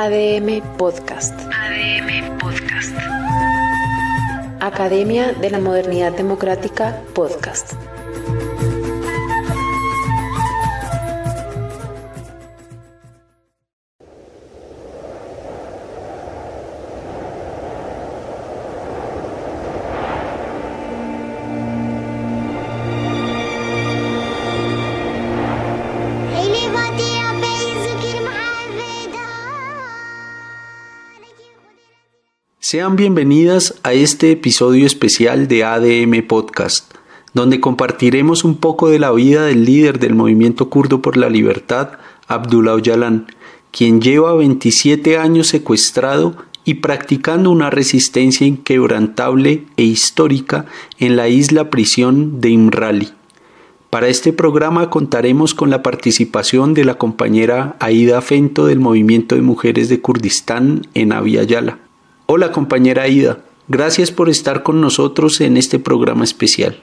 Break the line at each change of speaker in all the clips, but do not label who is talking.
ADM Podcast.
ADM Podcast.
Academia de la Modernidad Democrática Podcast.
Sean bienvenidas a este episodio especial de ADM Podcast, donde compartiremos un poco de la vida del líder del movimiento kurdo por la libertad, Abdullah Öcalan, quien lleva 27 años secuestrado y practicando una resistencia inquebrantable e histórica en la isla prisión de İmralı. Para este programa contaremos con la participación de la compañera Aida Fento del Movimiento de Mujeres de Kurdistán en Abya Yala. Hola compañera Aida, gracias por estar con nosotros en este programa especial.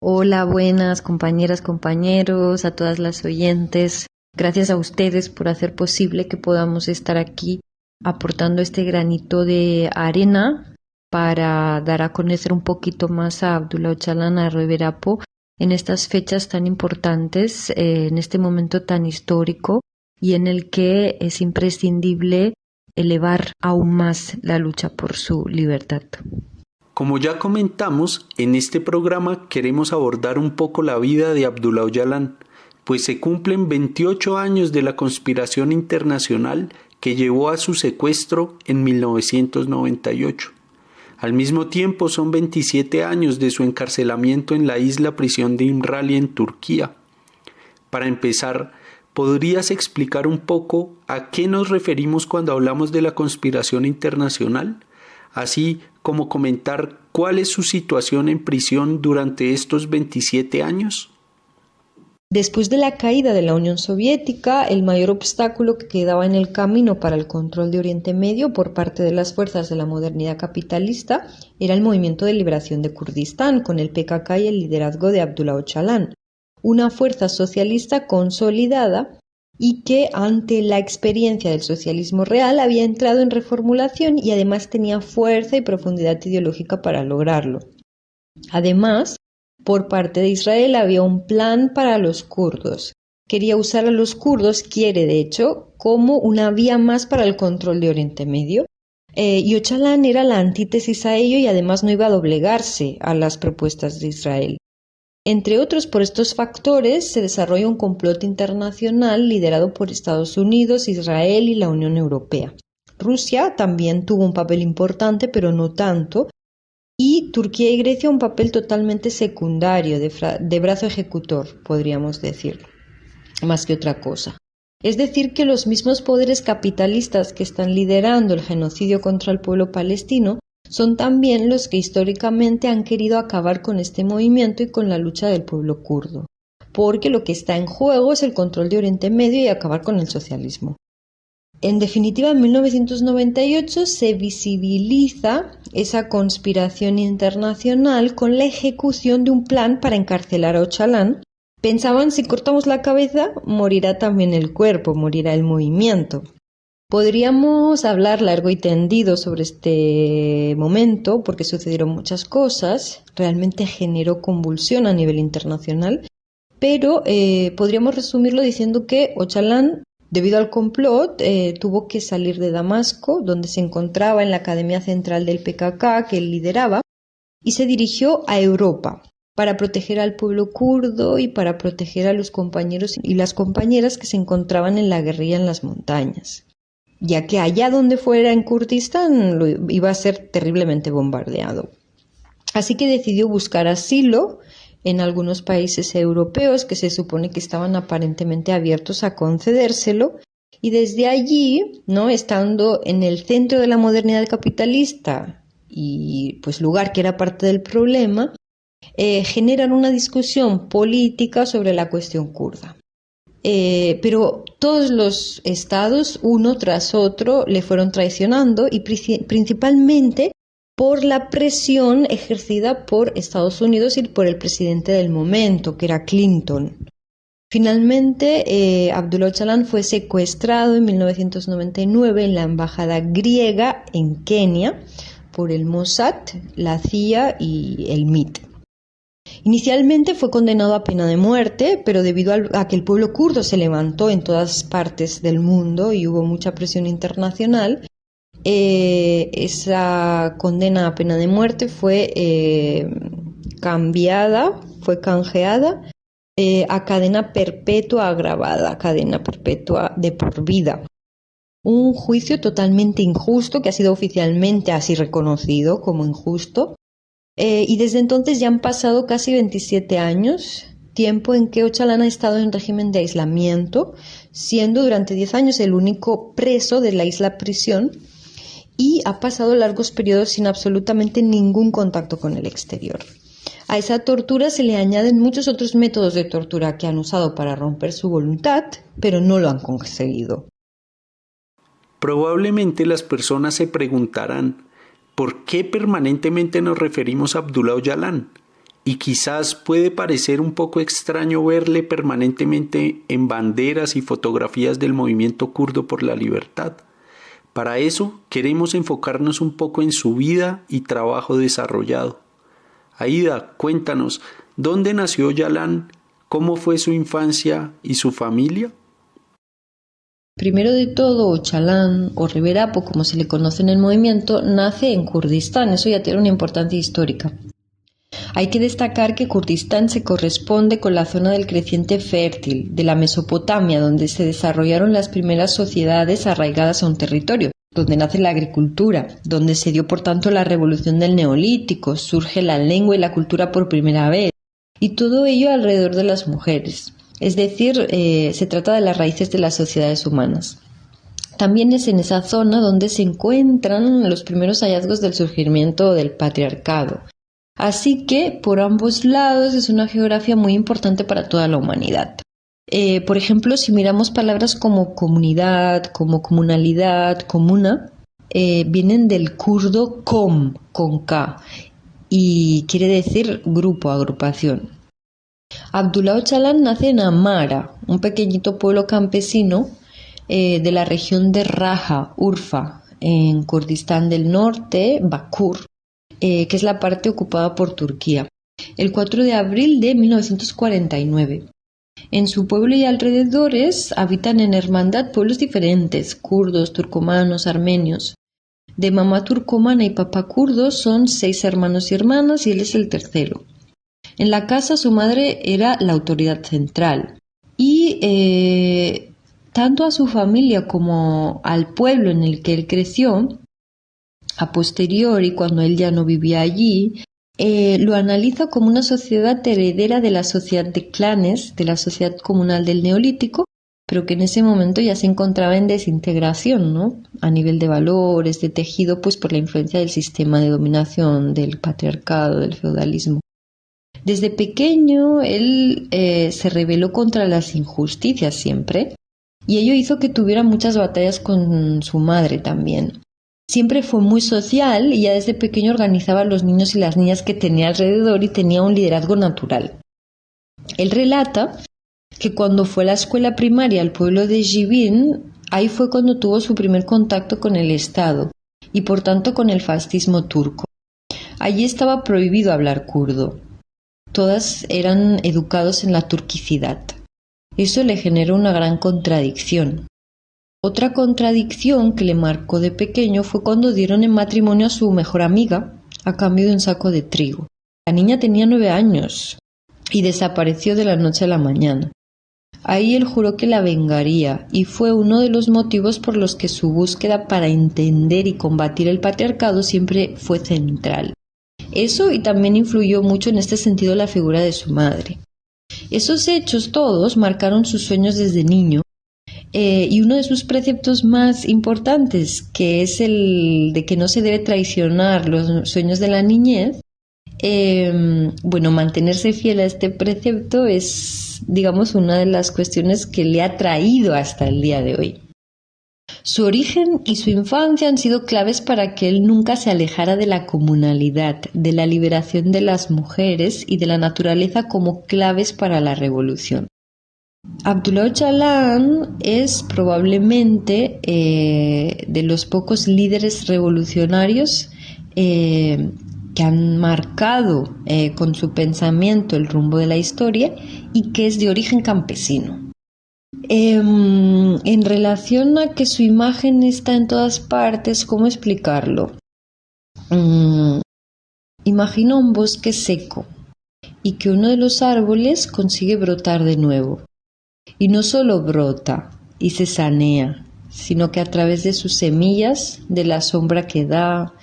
Hola, buenas compañeras, compañeros, a todas las oyentes. Gracias a ustedes por hacer posible que podamos estar aquí aportando este granito de arena para dar a conocer un poquito más a Abdullah Öcalan, a Roy Berapo, en estas fechas tan importantes, en este momento tan histórico y en el que es imprescindible elevar aún más la lucha por su libertad.
Como ya comentamos, en este programa queremos abordar un poco la vida de Abdullah Öcalan, pues se cumplen 28 años de la conspiración internacional que llevó a su secuestro en 1998. Al mismo tiempo son 27 años de su encarcelamiento en la isla prisión de İmralı en Turquía. Para empezar, ¿podrías explicar un poco a qué nos referimos cuando hablamos de la conspiración internacional? Así como comentar cuál es su situación en prisión durante estos 27 años.
Después de la caída de la Unión Soviética, el mayor obstáculo que quedaba en el camino para el control de Oriente Medio por parte de las fuerzas de la modernidad capitalista era el Movimiento de Liberación de Kurdistán, con el PKK y el liderazgo de Abdullah Öcalan, una fuerza socialista consolidada y que ante la experiencia del socialismo real había entrado en reformulación y además tenía fuerza y profundidad ideológica para lograrlo. Además, por parte de Israel había un plan para los kurdos. Quería usar a los kurdos, de hecho, como una vía más para el control de Oriente Medio. Y Öcalan era la antítesis a ello y además no iba a doblegarse a las propuestas de Israel. Entre otros, por estos factores se desarrolla un complot internacional liderado por Estados Unidos, Israel y la Unión Europea. Rusia también tuvo un papel importante, pero no tanto, y Turquía y Grecia un papel totalmente secundario, de brazo ejecutor, podríamos decir, más que otra cosa. Es decir, que los mismos poderes capitalistas que están liderando el genocidio contra el pueblo palestino son también los que históricamente han querido acabar con este movimiento y con la lucha del pueblo kurdo, porque lo que está en juego es el control de Oriente Medio y acabar con el socialismo. En definitiva, en 1998 se visibiliza esa conspiración internacional con la ejecución de un plan para encarcelar a Öcalan. Pensaban, si cortamos la cabeza, morirá también el cuerpo, morirá el movimiento. Podríamos hablar largo y tendido sobre este momento porque sucedieron muchas cosas, realmente generó convulsión a nivel internacional, pero podríamos resumirlo diciendo que Öcalan, debido al complot, tuvo que salir de Damasco, donde se encontraba en la Academia Central del PKK que él lideraba, y se dirigió a Europa para proteger al pueblo kurdo y para proteger a los compañeros y las compañeras que se encontraban en la guerrilla en las montañas, ya que allá donde fuera en Kurdistán iba a ser terriblemente bombardeado. Así que decidió buscar asilo en algunos países europeos que se supone que estaban aparentemente abiertos a concedérselo, y desde allí, estando en el centro de la modernidad capitalista y pues lugar que era parte del problema, generan una discusión política sobre la cuestión kurda. Pero todos los estados, uno tras otro, le fueron traicionando y principalmente por la presión ejercida por Estados Unidos y por el presidente del momento, que era Clinton. Finalmente, Abdullah Öcalan fue secuestrado en 1999 en la embajada griega en Kenia por el Mossad, la CIA y el MIT. Inicialmente fue condenado a pena de muerte, pero debido a que el pueblo kurdo se levantó en todas partes del mundo y hubo mucha presión internacional, esa condena a pena de muerte fue canjeada a cadena perpetua agravada, cadena perpetua de por vida. Un juicio totalmente injusto que ha sido oficialmente así reconocido como injusto. Y desde entonces ya han pasado casi 27 años, tiempo en que Öcalan ha estado en régimen de aislamiento, siendo durante 10 años el único preso de la isla prisión, y ha pasado largos periodos sin absolutamente ningún contacto con el exterior. A esa tortura se le añaden muchos otros métodos de tortura que han usado para romper su voluntad, pero no lo han conseguido.
Probablemente las personas se preguntarán ¿por qué permanentemente nos referimos a Abdullah Öcalan? Y quizás puede parecer un poco extraño verle permanentemente en banderas y fotografías del movimiento kurdo por la libertad. Para eso queremos enfocarnos un poco en su vida y trabajo desarrollado. Aida, cuéntanos, ¿dónde nació Öcalan? ¿Cómo fue su infancia y su familia?
Primero de todo, Öcalan, o Riverapo, como se le conoce en el movimiento, nace en Kurdistán. Eso ya tiene una importancia histórica. Hay que destacar que Kurdistán se corresponde con la zona del creciente fértil de la Mesopotamia, donde se desarrollaron las primeras sociedades arraigadas a un territorio, donde nace la agricultura, donde se dio por tanto la revolución del Neolítico, surge la lengua y la cultura por primera vez, y todo ello alrededor de las mujeres. Es decir, se trata de las raíces de las sociedades humanas. También es en esa zona donde se encuentran los primeros hallazgos del surgimiento del patriarcado. Así que, por ambos lados, es una geografía muy importante para toda la humanidad. Por ejemplo, si miramos palabras como comunidad, como comunalidad, comuna, vienen del kurdo kom, con K, y quiere decir grupo, agrupación. Abdullah Öcalan nace en Amara, un pequeñito pueblo campesino de la región de Raja, Urfa, en Kurdistán del Norte, Bakur, que es la parte ocupada por Turquía, el 4 de abril de 1949. En su pueblo y alrededores habitan en hermandad pueblos diferentes, kurdos, turcomanos, armenios. De mamá turcomana y papá kurdo son 6 hermanos y hermanas y él es el tercero. En la casa su madre era la autoridad central y tanto a su familia como al pueblo en el que él creció, a posteriori, cuando él ya no vivía allí, lo analiza como una sociedad heredera de la sociedad de clanes, de la sociedad comunal del Neolítico, pero que en ese momento ya se encontraba en desintegración, ¿no? A nivel de valores, de tejido, pues por la influencia del sistema de dominación, del patriarcado, del feudalismo. Desde pequeño él se rebeló contra las injusticias siempre, y ello hizo que tuviera muchas batallas con su madre también. Siempre fue muy social y ya desde pequeño organizaba a los niños y las niñas que tenía alrededor y tenía un liderazgo natural. Él relata que cuando fue a la escuela primaria al pueblo de Jibin, ahí fue cuando tuvo su primer contacto con el Estado y por tanto con el fascismo turco. Allí estaba prohibido hablar kurdo. Todas eran educados en la turquicidad. Eso le generó una gran contradicción. Otra contradicción que le marcó de pequeño fue cuando dieron en matrimonio a su mejor amiga a cambio de un saco de trigo. La niña tenía 9 años y desapareció de la noche a la mañana. Ahí él juró que la vengaría y fue uno de los motivos por los que su búsqueda para entender y combatir el patriarcado siempre fue central. Eso y también influyó mucho en este sentido la figura de su madre. Esos hechos todos marcaron sus sueños desde niño. Y uno de sus preceptos más importantes, que es el de que no se debe traicionar los sueños de la niñez, mantenerse fiel a este precepto es, digamos, una de las cuestiones que le ha traído hasta el día de hoy. Su origen y su infancia han sido claves para que él nunca se alejara de la comunalidad, de la liberación de las mujeres y de la naturaleza como claves para la revolución. Abdullah Öcalan es probablemente de los pocos líderes revolucionarios que han marcado con su pensamiento el rumbo de la historia y que es de origen campesino. En relación a que su imagen está en todas partes, ¿cómo explicarlo? Imagina un bosque seco y que uno de los árboles consigue brotar de nuevo. Y no solo brota y se sanea, sino que a través de sus semillas, de la sombra que da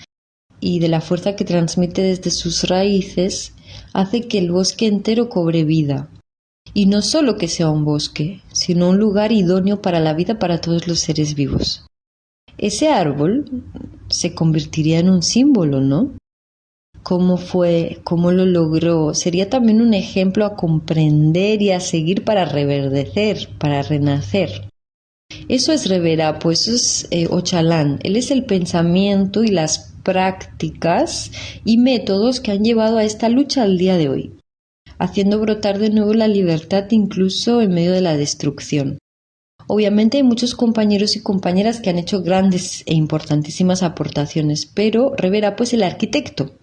y de la fuerza que transmite desde sus raíces, hace que el bosque entero cobre vida. Y no solo que sea un bosque, sino un lugar idóneo para la vida para todos los seres vivos. Ese árbol se convertiría en un símbolo, ¿no? ¿Cómo fue? ¿Cómo lo logró? Sería también un ejemplo a comprender y a seguir para reverdecer, para renacer. Eso es Reverapo, eso es Öcalan. Él es el pensamiento y las prácticas y métodos que han llevado a esta lucha al día de hoy, haciendo brotar de nuevo la libertad incluso en medio de la destrucción. Obviamente hay muchos compañeros y compañeras que han hecho grandes e importantísimas aportaciones, pero Reverapo es el arquitecto.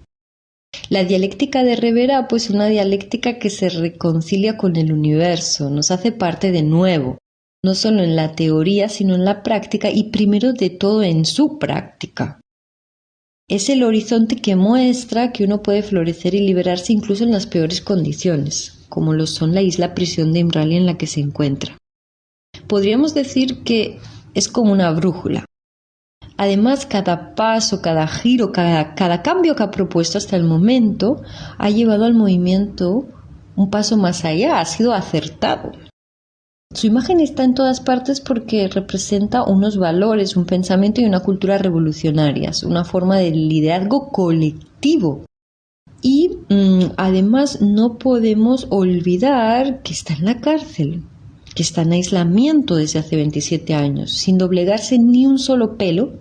La dialéctica de Reverapo es una dialéctica que se reconcilia con el universo, nos hace parte de nuevo, no solo en la teoría, sino en la práctica y primero de todo en su práctica. Es el horizonte que muestra que uno puede florecer y liberarse incluso en las peores condiciones, como lo son la isla prisión de Imrali en la que se encuentra. Podríamos decir que es como una brújula. Además, cada paso, cada giro, cada cambio que ha propuesto hasta el momento ha llevado al movimiento un paso más allá, ha sido acertado. Su imagen está en todas partes porque representa unos valores, un pensamiento y una cultura revolucionarias, una forma de liderazgo colectivo. Y además no podemos olvidar que está en la cárcel, que está en aislamiento desde hace 27 años, sin doblegarse ni un solo pelo,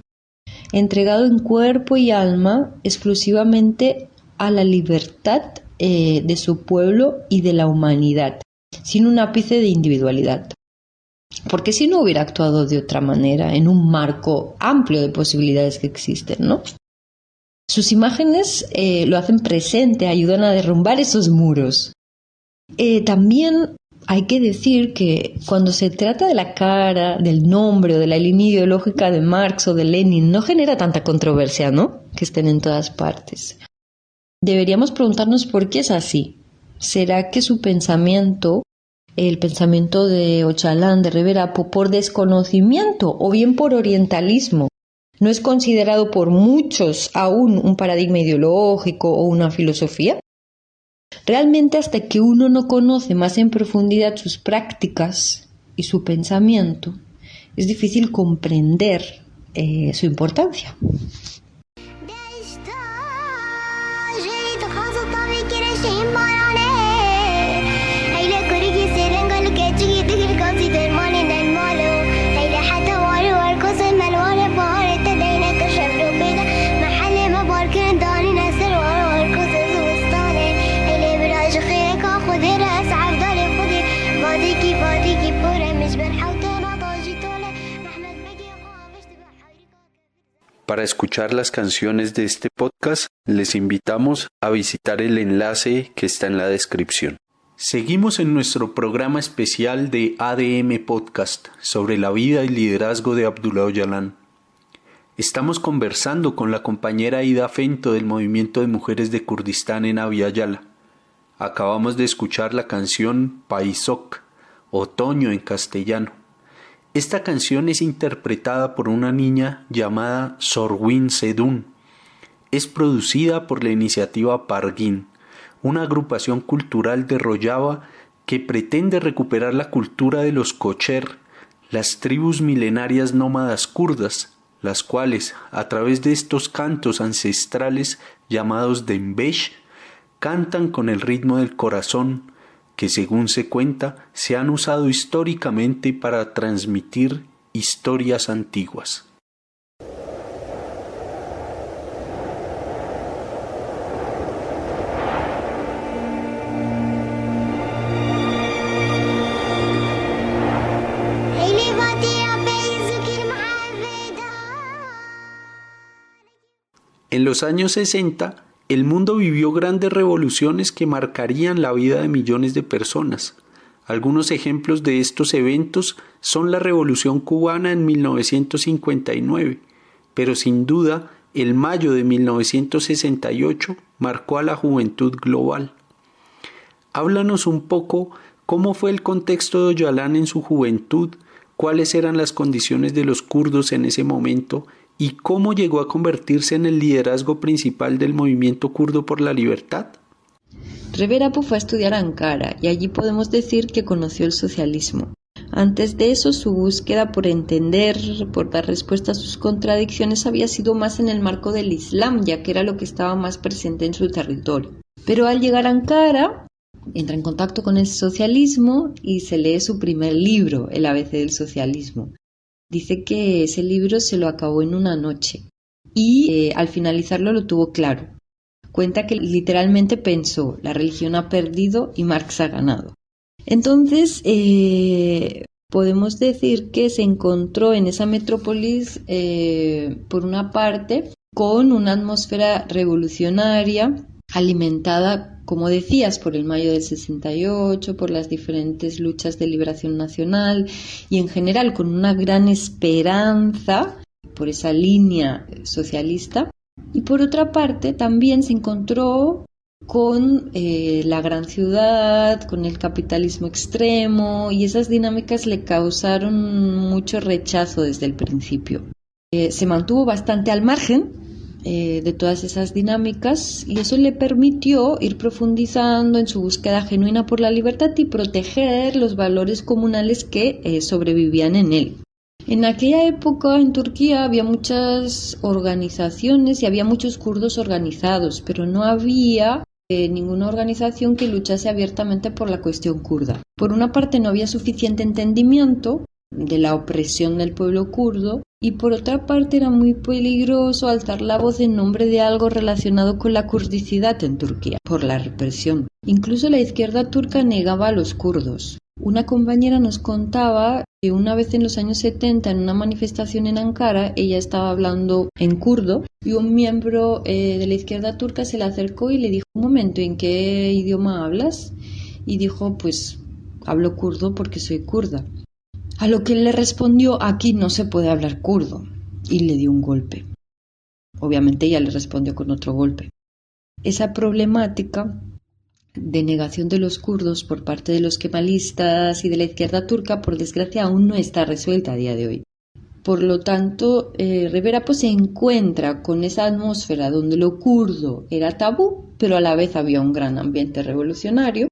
entregado en cuerpo y alma exclusivamente a la libertad de su pueblo y de la humanidad, sin un ápice de individualidad. Porque si no hubiera actuado de otra manera, en un marco amplio de posibilidades que existen, ¿no? Sus imágenes lo hacen presente, ayudan a derrumbar esos muros. También hay que decir que cuando se trata de la cara, del nombre o de la línea ideológica de Marx o de Lenin, no genera tanta controversia, ¿no? Que estén en todas partes. Deberíamos preguntarnos por qué es así. ¿Será que su pensamiento, el pensamiento de Öcalan, de Reverapo, por desconocimiento o bien por orientalismo, no es considerado por muchos aún un paradigma ideológico o una filosofía? Realmente hasta que uno no conoce más en profundidad sus prácticas y su pensamiento, es difícil comprender su importancia.
Para escuchar las canciones de este podcast, les invitamos a visitar el enlace que está en la descripción. Seguimos en nuestro programa especial de ADM Podcast sobre la vida y liderazgo de Abdullah Öcalan. Estamos conversando con la compañera Ida Fento del Movimiento de Mujeres de Kurdistán en Abya Yala. Acabamos de escuchar la canción Paisok, Otoño en castellano. Esta canción es interpretada por una niña llamada Sorwin Sedun. Es producida por la iniciativa Pargin, una agrupación cultural de Rojava que pretende recuperar la cultura de los Kocher, las tribus milenarias nómadas kurdas, las cuales, a través de estos cantos ancestrales llamados Dembesh, cantan con el ritmo del corazón, que según se cuenta se han usado históricamente para transmitir historias antiguas. En los años 60, el mundo vivió grandes revoluciones que marcarían la vida de millones de personas. Algunos ejemplos de estos eventos son la Revolución Cubana en 1959, pero sin duda el mayo de 1968 marcó a la juventud global. Háblanos un poco cómo fue el contexto de Öcalan en su juventud, cuáles eran las condiciones de los kurdos en ese momento y cómo llegó a convertirse en el liderazgo principal del movimiento kurdo por la libertad.
Reverapo fue a estudiar a Ankara y allí podemos decir que conoció el socialismo. Antes de eso, su búsqueda por entender, por dar respuesta a sus contradicciones había sido más en el marco del Islam, ya que era lo que estaba más presente en su territorio. Pero al llegar a Ankara, entra en contacto con el socialismo y se lee su primer libro, El ABC del socialismo. Dice que ese libro se lo acabó en una noche y al finalizarlo lo tuvo claro. Cuenta que literalmente pensó, la religión ha perdido y Marx ha ganado. Entonces, podemos decir que se encontró en esa metrópolis, por una parte, con una atmósfera revolucionaria alimentada, como decías, por el mayo del 68, por las diferentes luchas de liberación nacional y en general con una gran esperanza por esa línea socialista. Y por otra parte también se encontró con la gran ciudad, con el capitalismo extremo, y esas dinámicas le causaron mucho rechazo desde el principio. Se mantuvo bastante al margen de todas esas dinámicas y eso le permitió ir profundizando en su búsqueda genuina por la libertad y proteger los valores comunales que sobrevivían en él. En aquella época en Turquía había muchas organizaciones y había muchos kurdos organizados, pero no había ninguna organización que luchase abiertamente por la cuestión kurda. Por una parte no había suficiente entendimiento de la opresión del pueblo kurdo y por otra parte era muy peligroso alzar la voz en nombre de algo relacionado con la kurdicidad en Turquía, por la represión. Incluso la izquierda turca negaba a los kurdos. Una compañera nos contaba que una vez en los años 70 en una manifestación en Ankara ella estaba hablando en kurdo y un miembro de la izquierda turca se le acercó y le dijo: un momento, ¿en qué idioma hablas? Y dijo: pues hablo kurdo porque soy kurda. A lo que él le respondió: aquí no se puede hablar kurdo, y le dio un golpe. Obviamente ella le respondió con otro golpe. Esa problemática de negación de los kurdos por parte de los kemalistas y de la izquierda turca, por desgracia, aún no está resuelta a día de hoy. Por lo tanto, Reverapo se encuentra con esa atmósfera donde lo kurdo era tabú, pero a la vez había un gran ambiente revolucionario,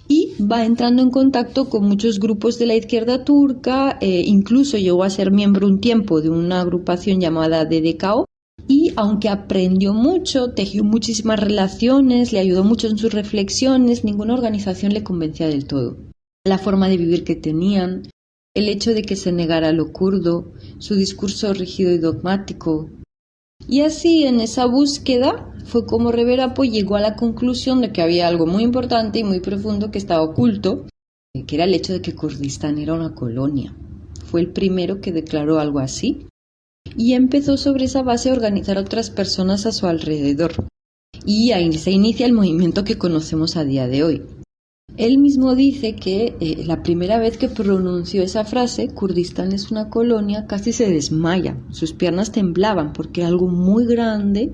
y va entrando en contacto con muchos grupos de la izquierda turca, incluso llegó a ser miembro un tiempo de una agrupación llamada DDKO, y aunque aprendió mucho, tejió muchísimas relaciones, le ayudó mucho en sus reflexiones, ninguna organización le convencía del todo. La forma de vivir que tenían, el hecho de que se negara lo kurdo, su discurso rígido y dogmático. Y así, en esa búsqueda, fue como Reverapo llegó a la conclusión de que había algo muy importante y muy profundo que estaba oculto, que era el hecho de que Kurdistán era una colonia. Fue el primero que declaró algo así. Y empezó sobre esa base a organizar a otras personas a su alrededor. Y ahí se inicia el movimiento que conocemos a día de hoy. Él mismo dice que la primera vez que pronunció esa frase, Kurdistán es una colonia, casi se desmaya. Sus piernas temblaban porque era algo muy grande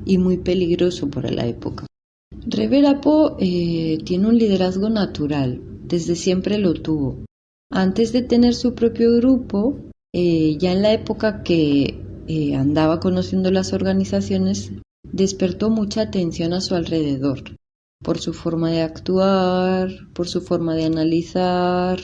y muy peligroso para la época. Reverapo tiene un liderazgo natural, desde siempre lo tuvo. Antes de tener su propio grupo, ya en la época que andaba conociendo las organizaciones, despertó mucha atención a su alrededor, por su forma de actuar, por su forma de analizar,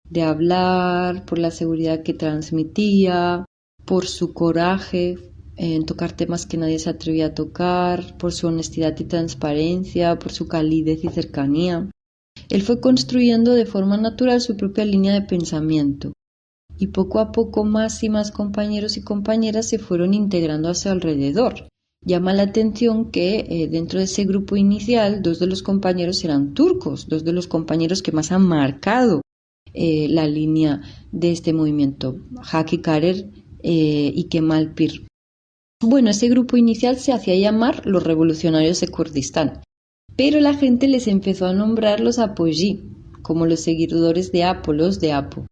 de hablar, por la seguridad que transmitía, por su coraje en tocar temas que nadie se atrevía a tocar, por su honestidad y transparencia, por su calidez y cercanía. Él fue construyendo de forma natural su propia línea de pensamiento. Y poco a poco más y más compañeros y compañeras se fueron integrando a su alrededor. Llama la atención que dentro de ese grupo inicial, 2 de los compañeros eran turcos, 2 de los compañeros que más han marcado la línea de este movimiento, Haki Karer y Kemal Pir. Bueno, ese grupo inicial se hacía llamar los revolucionarios de Kurdistán, pero la gente les empezó a nombrar los Apoyí, como los seguidores de Apo, los de Apo.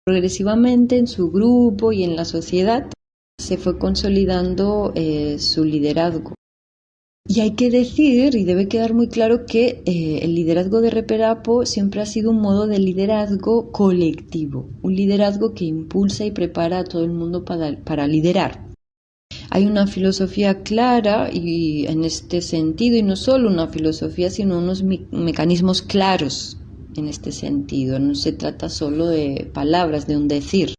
Progresivamente en su grupo y en la sociedad se fue consolidando su liderazgo. Y hay que decir, y debe quedar muy claro, que el liderazgo de Reper Apo siempre ha sido un modo de liderazgo colectivo, un liderazgo que impulsa y prepara a todo el mundo para liderar. Hay una filosofía clara y en este sentido, y no solo una filosofía, sino unos mecanismos claros en este sentido. No se trata solo de palabras, de un decir.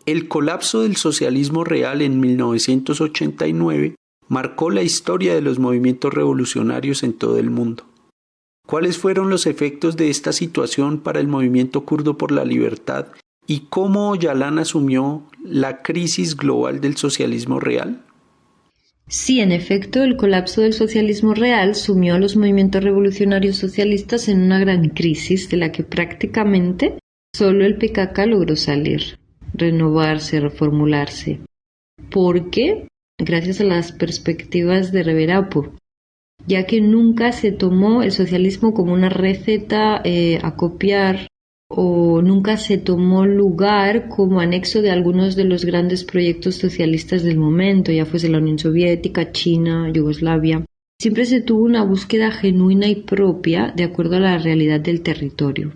El colapso del socialismo real en 1989 marcó la historia de los movimientos revolucionarios en todo el mundo. ¿Cuáles fueron los efectos de esta situación para el movimiento kurdo por la libertad y cómo Öcalan asumió la crisis global del socialismo real?
Sí, en efecto, el colapso del socialismo real sumió a los movimientos revolucionarios socialistas en una gran crisis de la que prácticamente solo el PKK logró salir, renovarse, reformularse. ¿Por qué? Gracias a las perspectivas de Rever Apo, ya que nunca se tomó el socialismo como una receta a copiar o nunca se tomó lugar como anexo de algunos de los grandes proyectos socialistas del momento, ya fuese la Unión Soviética, China, Yugoslavia. Siempre se tuvo una búsqueda genuina y propia de acuerdo a la realidad del territorio.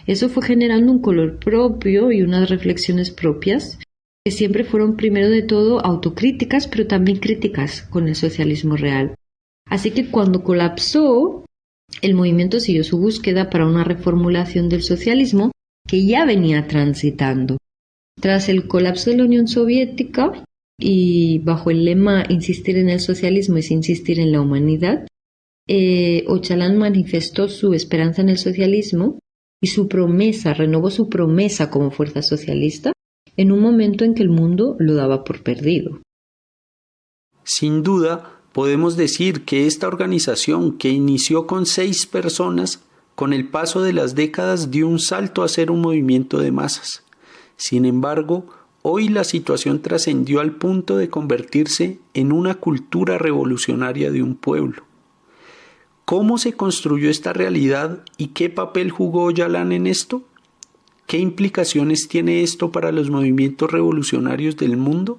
Eso fue generando un color propio y unas reflexiones propias que siempre fueron primero de todo autocríticas, pero también críticas con el socialismo real. Así que cuando colapsó, el movimiento siguió su búsqueda para una reformulación del socialismo que ya venía transitando. Tras el colapso de la Unión Soviética y bajo el lema insistir en el socialismo es insistir en la humanidad, Öcalan manifestó su esperanza en el socialismo y renovó su promesa como fuerza socialista en un momento en que el mundo lo daba por perdido.
Sin duda, podemos decir que esta organización, que inició con 6 personas, con el paso de las décadas dio un salto a ser un movimiento de masas. Sin embargo, hoy la situación trascendió al punto de convertirse en una cultura revolucionaria de un pueblo. ¿Cómo se construyó esta realidad y qué papel jugó Öcalan en esto? ¿Qué implicaciones tiene esto para los movimientos revolucionarios del mundo?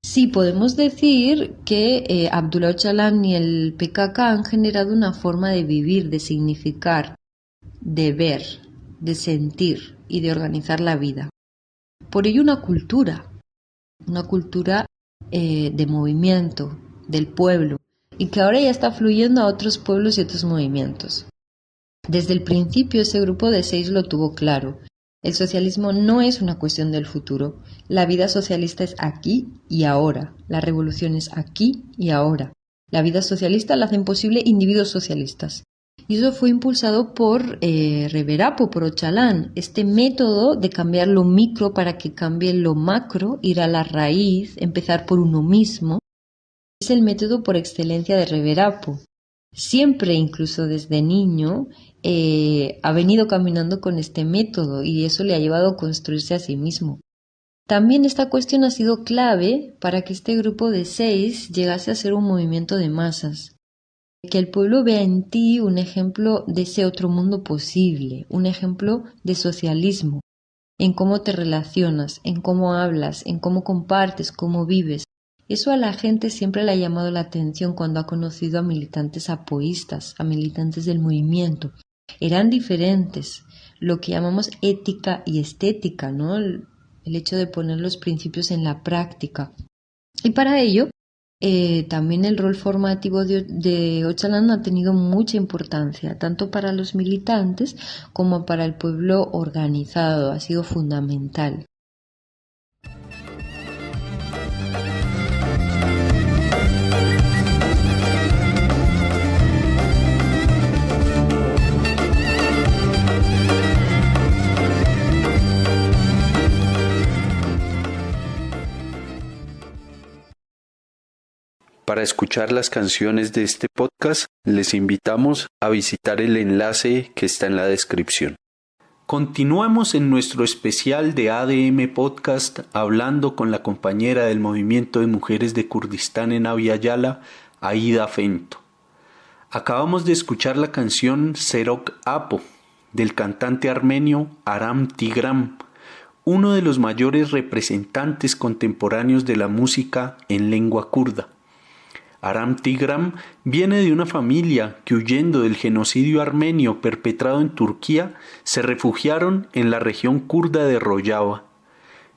Sí, podemos decir que Abdullah Öcalan y el PKK han generado una forma de vivir, de significar, de ver, de sentir y de organizar la vida. Por ello una cultura de movimiento, del pueblo, y que ahora ya está fluyendo a otros pueblos y otros movimientos. Desde el principio ese grupo de 6 lo tuvo claro. El socialismo no es una cuestión del futuro. La vida socialista es aquí y ahora. La revolución es aquí y ahora. La vida socialista la hacen posible individuos socialistas. Y eso fue impulsado por Rever Apo, por Öcalan. Este método de cambiar lo micro para que cambie lo macro, ir a la raíz, empezar por uno mismo, es el método por excelencia de Rever Apo. Siempre, incluso desde niño, ha venido caminando con este método y eso le ha llevado a construirse a sí mismo. También esta cuestión ha sido clave para que este grupo de 6 llegase a ser un movimiento de masas. Que el pueblo vea en ti un ejemplo de ese otro mundo posible, un ejemplo de socialismo, en cómo te relacionas, en cómo hablas, en cómo compartes, cómo vives. Eso a la gente siempre le ha llamado la atención cuando ha conocido a militantes apoístas, a militantes del movimiento. Eran diferentes, lo que llamamos ética y estética, ¿no? El hecho de poner los principios en la práctica. Y para ello, también el rol formativo de Öcalan ha tenido mucha importancia, tanto para los militantes como para el pueblo organizado, ha sido fundamental.
Para escuchar las canciones de este podcast, les invitamos a visitar el enlace que está en la descripción. Continuamos en nuestro especial de ADM Podcast hablando con la compañera del Movimiento de Mujeres de Kurdistán en Abya Yala, Aida Fento. Acabamos de escuchar la canción Serok Apo del cantante armenio Aram Tigram, uno de los mayores representantes contemporáneos de la música en lengua kurda. Aram Tigram viene de una familia que, huyendo del genocidio armenio perpetrado en Turquía, se refugiaron en la región kurda de Rojava.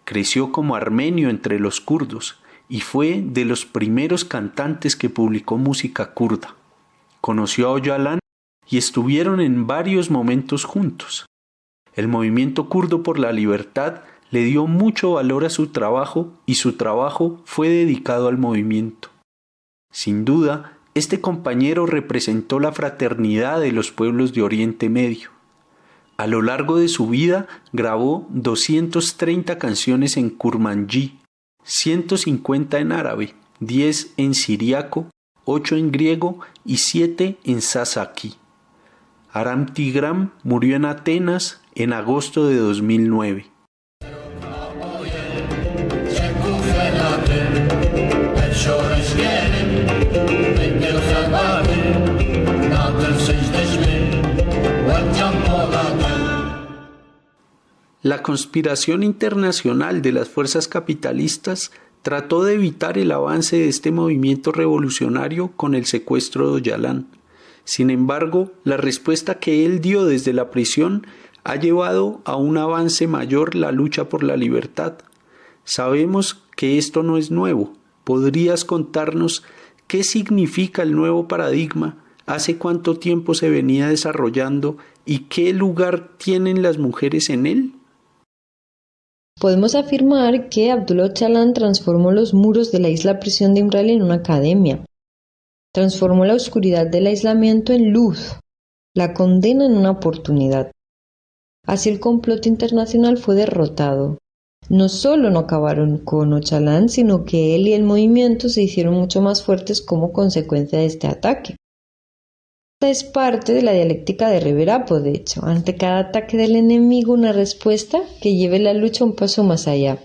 Creció como armenio entre los kurdos y fue de los primeros cantantes que publicó música kurda. Conoció a Öcalan y estuvieron en varios momentos juntos. El movimiento kurdo por la libertad le dio mucho valor a su trabajo y su trabajo fue dedicado al movimiento. Sin duda, este compañero representó la fraternidad de los pueblos de Oriente Medio. A lo largo de su vida grabó 230 canciones en kurmanji, 150 en árabe, 10 en siríaco, 8 en griego y 7 en sasaki. Aram Tigram murió en Atenas en agosto de 2009. La conspiración internacional de las fuerzas capitalistas trató de evitar el avance de este movimiento revolucionario con el secuestro de Öcalan. Sin embargo, la respuesta que él dio desde la prisión ha llevado a un avance mayor la lucha por la libertad. Sabemos que esto no es nuevo. ¿Podrías contarnos qué significa el nuevo paradigma? ¿Hace cuánto tiempo se venía desarrollando y qué lugar tienen las mujeres en él?
Podemos afirmar que Abdullah Öcalan transformó los muros de la isla prisión de Imrali en una academia. Transformó la oscuridad del aislamiento en luz, la condena en una oportunidad. Así el complot internacional fue derrotado. No solo no acabaron con Öcalan, sino que él y el movimiento se hicieron mucho más fuertes como consecuencia de este ataque. Esta es parte de la dialéctica de Rever Apo, de hecho, ante cada ataque del enemigo una respuesta que lleve la lucha un paso más allá.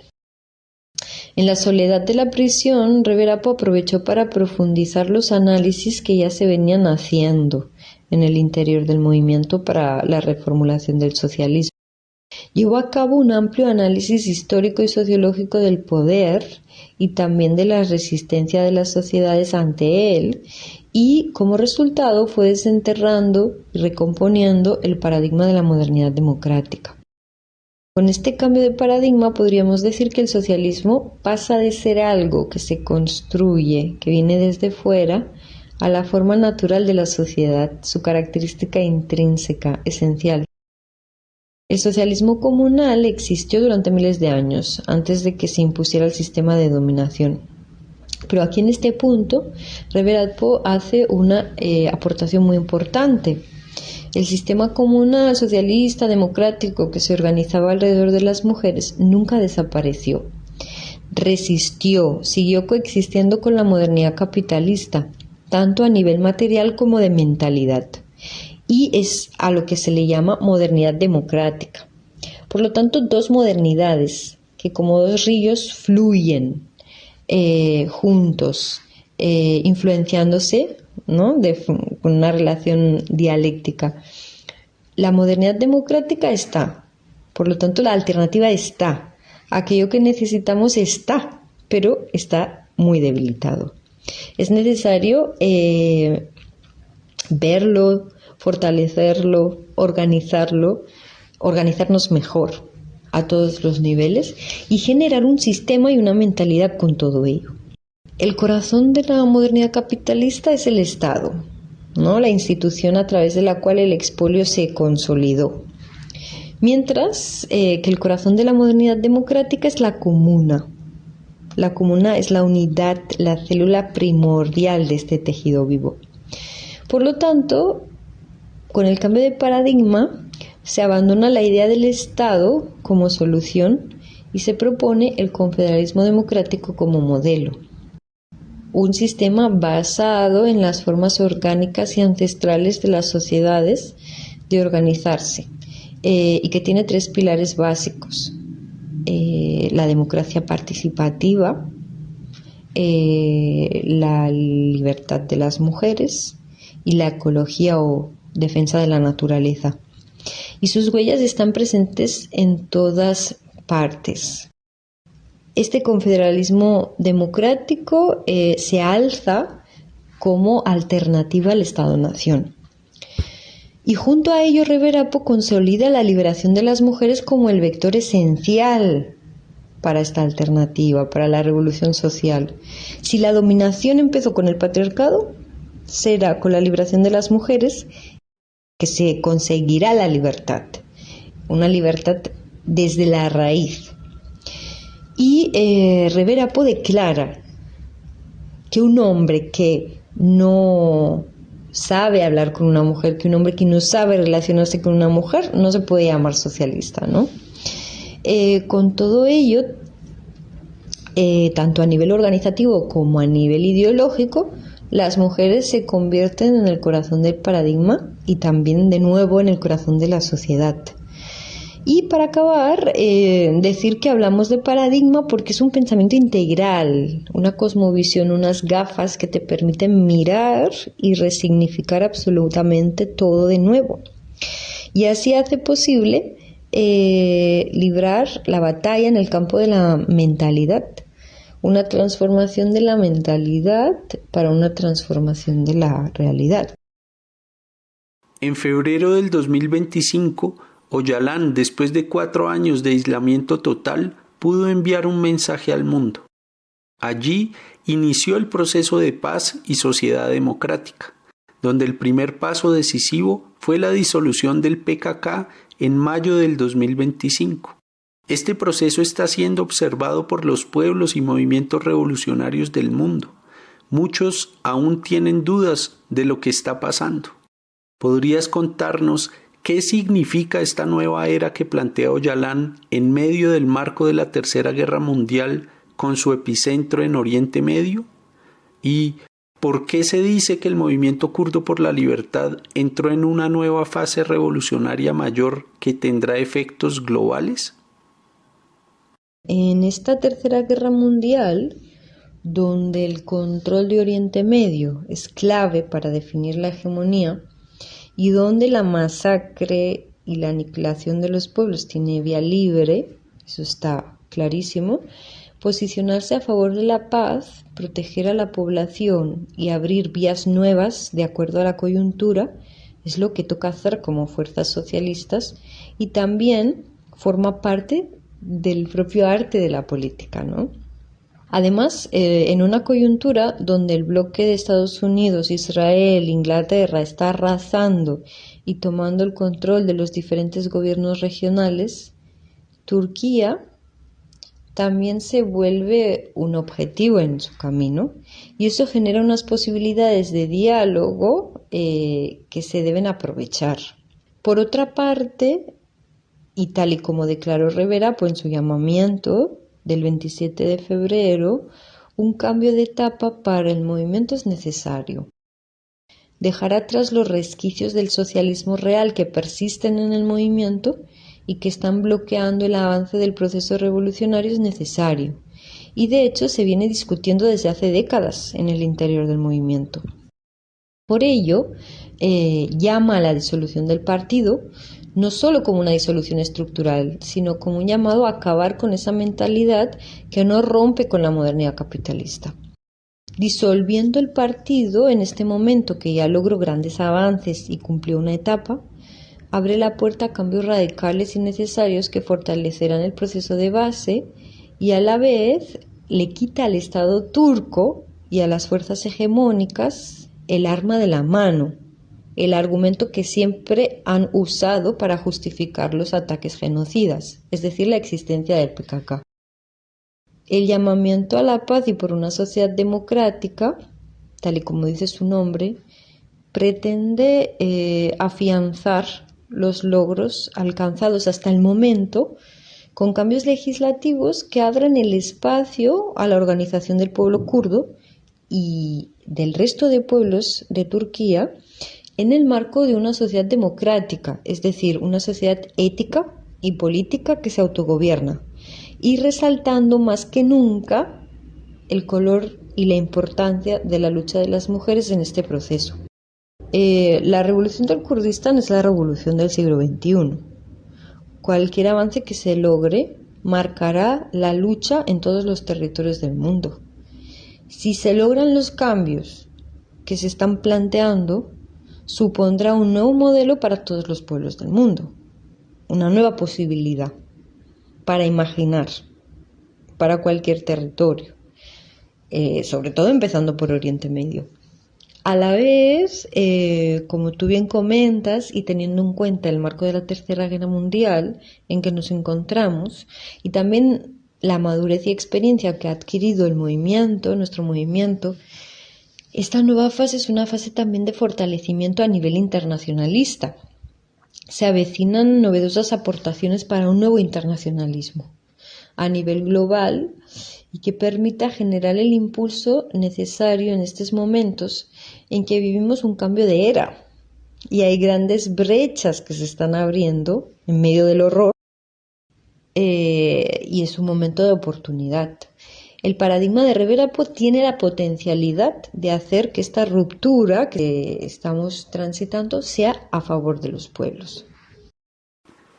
En la soledad de la prisión, Rever Apo aprovechó para profundizar los análisis que ya se venían haciendo en el interior del movimiento para la reformulación del socialismo. Llevó a cabo un amplio análisis histórico y sociológico del poder y también de la resistencia de las sociedades ante él, y como resultado fue desenterrando y recomponiendo el paradigma de la modernidad democrática. Con este cambio de paradigma podríamos decir que el socialismo pasa de ser algo que se construye, que viene desde fuera, a la forma natural de la sociedad, su característica intrínseca, esencial. El socialismo comunal existió durante miles de años, antes de que se impusiera el sistema de dominación. Pero aquí en este punto, Rever Apo hace una aportación muy importante. El sistema comunal, socialista, democrático que se organizaba alrededor de las mujeres nunca desapareció. Resistió, siguió coexistiendo con la modernidad capitalista, tanto a nivel material como de mentalidad. Y es a lo que se le llama modernidad democrática. Por lo tanto, dos modernidades que como dos ríos fluyen juntos, influenciándose, ¿no? Con una relación dialéctica. La modernidad democrática está, por lo tanto la alternativa está, aquello que necesitamos está, pero está muy debilitado. Es necesario verlo, fortalecerlo, organizarnos mejor a todos los niveles y generar un sistema y una mentalidad con todo ello. El corazón de la modernidad capitalista es el Estado, ¿no? La institución a través de la cual el expolio se consolidó. Mientras que el corazón de la modernidad democrática es la comuna. La comuna es la unidad, la célula primordial de este tejido vivo. Por lo tanto, con el cambio de paradigma, se abandona la idea del Estado como solución y se propone el confederalismo democrático como modelo. Un sistema basado en las formas orgánicas y ancestrales de las sociedades de organizarse y que tiene 3 pilares básicos: la democracia participativa, la libertad de las mujeres y la ecología o defensa de la naturaleza. Y sus huellas están presentes en todas partes. Este confederalismo democrático se alza como alternativa al Estado-nación. Y junto a ello, Reverapo consolida la liberación de las mujeres como el vector esencial para esta alternativa, para la revolución social. Si la dominación empezó con el patriarcado, será con la liberación de las mujeres que se conseguirá la libertad, una libertad desde la raíz. Y Reverapo declara que un hombre que no sabe hablar con una mujer, que un hombre que no sabe relacionarse con una mujer, no se puede llamar socialista, ¿no? Con todo ello, tanto a nivel organizativo como a nivel ideológico, las mujeres se convierten en el corazón del paradigma y también de nuevo en el corazón de la sociedad. Y para acabar, decir que hablamos de paradigma porque es un pensamiento integral, una cosmovisión, unas gafas que te permiten mirar y resignificar absolutamente todo de nuevo. Y así hace posible librar la batalla en el campo de la mentalidad, una transformación de la mentalidad para una transformación de la realidad.
En febrero del 2025, Öcalan, después de 4 años de aislamiento total, pudo enviar un mensaje al mundo. Allí inició el proceso de paz y sociedad democrática, donde el primer paso decisivo fue la disolución del PKK en mayo del 2025. Este proceso está siendo observado por los pueblos y movimientos revolucionarios del mundo. Muchos aún tienen dudas de lo que está pasando. ¿Podrías contarnos qué significa esta nueva era que plantea Öcalan en medio del marco de la Tercera Guerra Mundial con su epicentro en Oriente Medio? ¿Y por qué se dice que el movimiento kurdo por la libertad entró en una nueva fase revolucionaria mayor que tendrá efectos globales?
En esta Tercera Guerra Mundial, donde el control de Oriente Medio es clave para definir la hegemonía y donde la masacre y la aniquilación de los pueblos tiene vía libre, eso está clarísimo, posicionarse a favor de la paz, proteger a la población y abrir vías nuevas de acuerdo a la coyuntura es lo que toca hacer como fuerzas socialistas y también forma parte del propio arte de la política, ¿no? Además, en una coyuntura donde el bloque de Estados Unidos, Israel, Inglaterra está arrasando y tomando el control de los diferentes gobiernos regionales, Turquía también se vuelve un objetivo en su camino y eso genera unas posibilidades de diálogo que se deben aprovechar. Por otra parte, y tal y como declaró Reverapo en su llamamiento del 27 de febrero, un cambio de etapa para el movimiento es necesario. Dejar atrás los resquicios del socialismo real que persisten en el movimiento y que están bloqueando el avance del proceso revolucionario es necesario. Y de hecho se viene discutiendo desde hace décadas en el interior del movimiento. Por ello, llama a la disolución del partido, no solo como una disolución estructural, sino como un llamado a acabar con esa mentalidad que no rompe con la modernidad capitalista. Disolviendo el partido en este momento que ya logró grandes avances y cumplió una etapa, abre la puerta a cambios radicales y necesarios que fortalecerán el proceso de base y a la vez le quita al Estado turco y a las fuerzas hegemónicas el arma de la mano, el argumento que siempre han usado para justificar los ataques genocidas, es decir, la existencia del PKK. El llamamiento a la paz y por una sociedad democrática, tal y como dice su nombre, pretende afianzar los logros alcanzados hasta el momento con cambios legislativos que abran el espacio a la organización del pueblo kurdo y del resto de pueblos de Turquía en el marco de una sociedad democrática, es decir, una sociedad ética y política que se autogobierna, y resaltando más que nunca el color y la importancia de la lucha de las mujeres en este proceso. La revolución del Kurdistán es la revolución del siglo XXI. Cualquier avance que se logre marcará la lucha en todos los territorios del mundo. Si se logran los cambios que se están planteando, supondrá un nuevo modelo para todos los pueblos del mundo, una nueva posibilidad para imaginar, para cualquier territorio, sobre todo empezando por Oriente Medio. A la vez, como tú bien comentas, y teniendo en cuenta el marco de la Tercera Guerra Mundial en que nos encontramos, y también la madurez y experiencia que ha adquirido el movimiento, nuestro movimiento, esta nueva fase es una fase también de fortalecimiento a nivel internacionalista. Se avecinan novedosas aportaciones para un nuevo internacionalismo a nivel global y que permita generar el impulso necesario en estos momentos en que vivimos un cambio de era y hay grandes brechas que se están abriendo en medio del horror y es un momento de oportunidad. El paradigma de Rivera tiene la potencialidad de hacer que esta ruptura que estamos transitando sea a favor de los pueblos.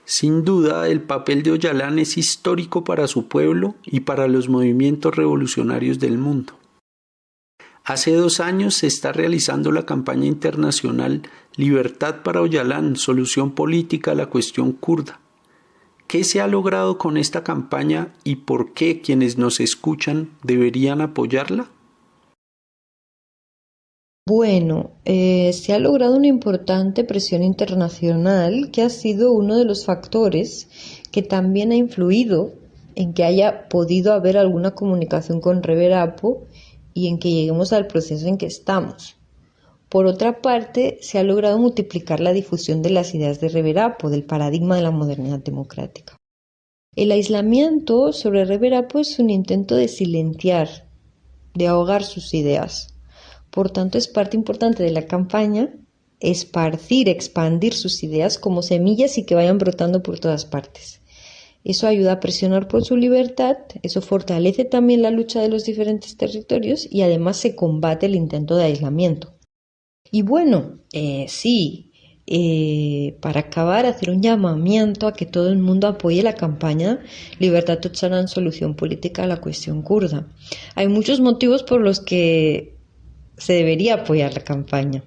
Sin duda, el papel de Öcalan es histórico para su pueblo y para los movimientos revolucionarios del mundo. Hace 2 años se está realizando la campaña internacional Libertad para Öcalan, solución política a la cuestión kurda. ¿Qué se ha logrado con esta campaña y por qué quienes nos escuchan deberían apoyarla?
Bueno, se ha logrado una importante presión internacional que ha sido uno de los factores que también ha influido en que haya podido haber alguna comunicación con Rivera Apo y en que lleguemos al proceso en que estamos. Por otra parte, se ha logrado multiplicar la difusión de las ideas de Rivera Apo, del paradigma de la modernidad democrática. El aislamiento sobre Rivera Apo es un intento de silenciar, de ahogar sus ideas. Por tanto, es parte importante de la campaña esparcir, expandir sus ideas como semillas y que vayan brotando por todas partes. Eso ayuda a presionar por su libertad, eso fortalece también la lucha de los diferentes territorios y además se combate el intento de aislamiento. Y bueno, para acabar, hacer un llamamiento a que todo el mundo apoye la campaña Libertad Öcalan, solución política a la cuestión kurda. Hay muchos motivos por los que se debería apoyar la campaña.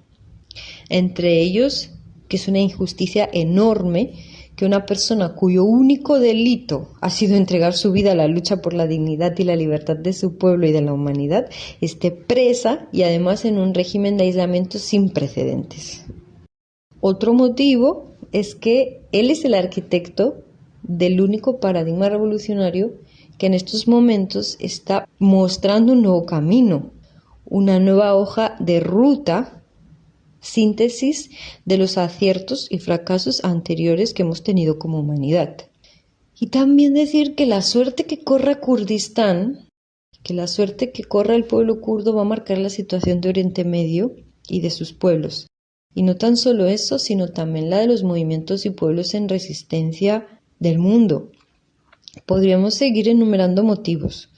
Entre ellos, que es una injusticia enorme que una persona cuyo único delito ha sido entregar su vida a la lucha por la dignidad y la libertad de su pueblo y de la humanidad, esté presa y además en un régimen de aislamiento sin precedentes. Otro motivo es que él es el arquitecto del único paradigma revolucionario que en estos momentos está mostrando un nuevo camino, una nueva hoja de ruta, síntesis de los aciertos y fracasos anteriores que hemos tenido como humanidad. Y también decir que la suerte que corra Kurdistán, que la suerte que corra el pueblo kurdo va a marcar la situación de Oriente Medio y de sus pueblos. Y no tan solo eso, sino también la de los movimientos y pueblos en resistencia del mundo. Podríamos seguir enumerando motivos,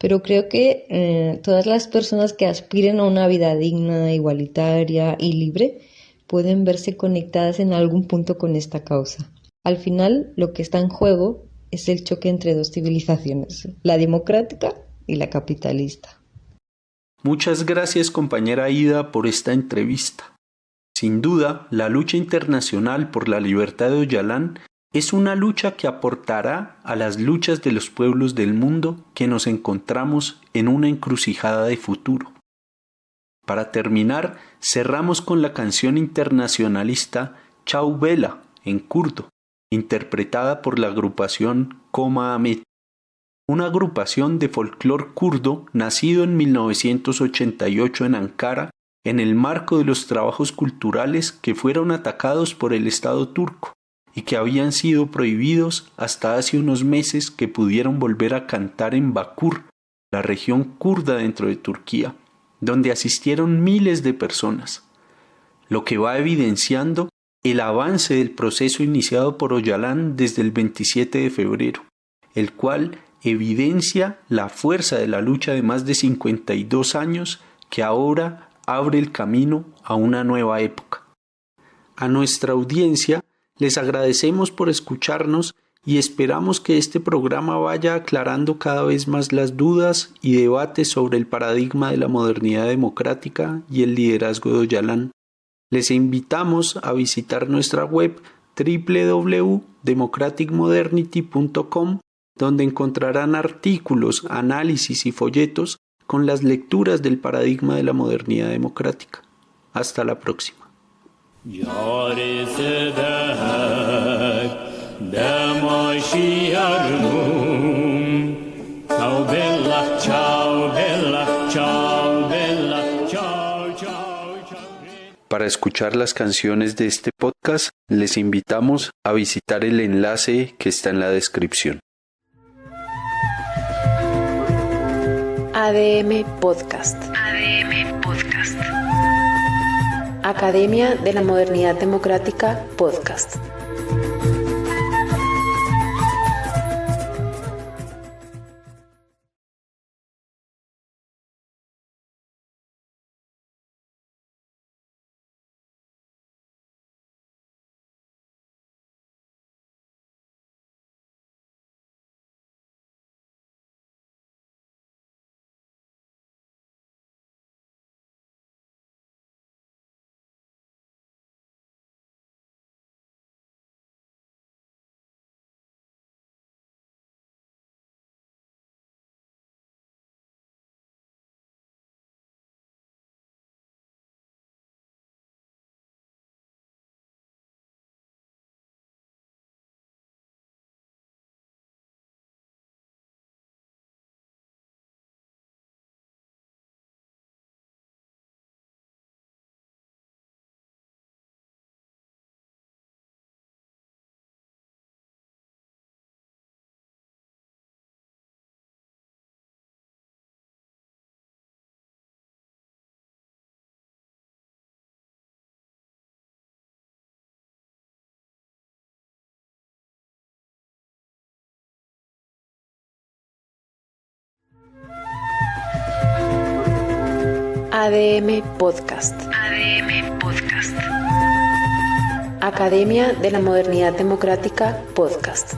pero creo que todas las personas que aspiren a una vida digna, igualitaria y libre pueden verse conectadas en algún punto con esta causa. Al final, lo que está en juego es el choque entre dos civilizaciones, la democrática y la capitalista.
Muchas gracias, compañera Ida, por esta entrevista. Sin duda, la lucha internacional por la libertad de Öcalan es una lucha que aportará a las luchas de los pueblos del mundo que nos encontramos en una encrucijada de futuro. Para terminar, cerramos con la canción internacionalista Çau Bela, en kurdo, interpretada por la agrupación Koma Ahmet, una agrupación de folclore kurdo nacido en 1988 en Ankara en el marco de los trabajos culturales que fueron atacados por el Estado turco y que habían sido prohibidos hasta hace unos meses que pudieron volver a cantar en Bakur, la región kurda dentro de Turquía, donde asistieron miles de personas. lo que va evidenciando el avance del proceso iniciado por Öcalan desde el 27 de febrero, el cual evidencia la fuerza de la lucha de más de 52 años que ahora abre el camino a una nueva época. A nuestra audiencia les agradecemos por escucharnos y esperamos que este programa vaya aclarando cada vez más las dudas y debates sobre el paradigma de la modernidad democrática y el liderazgo de Öcalan. Les invitamos a visitar nuestra web www.democraticmodernity.com, donde encontrarán artículos, análisis y folletos con las lecturas del paradigma de la modernidad democrática. Hasta la próxima. Para escuchar las canciones de este podcast, les invitamos a visitar el enlace que está en la descripción.
ADM Podcast.
ADM Podcast.
Academia de la Modernidad Democrática Podcast. ADM Podcast.
ADM Podcast.
Academia de la Modernidad Democrática Podcast.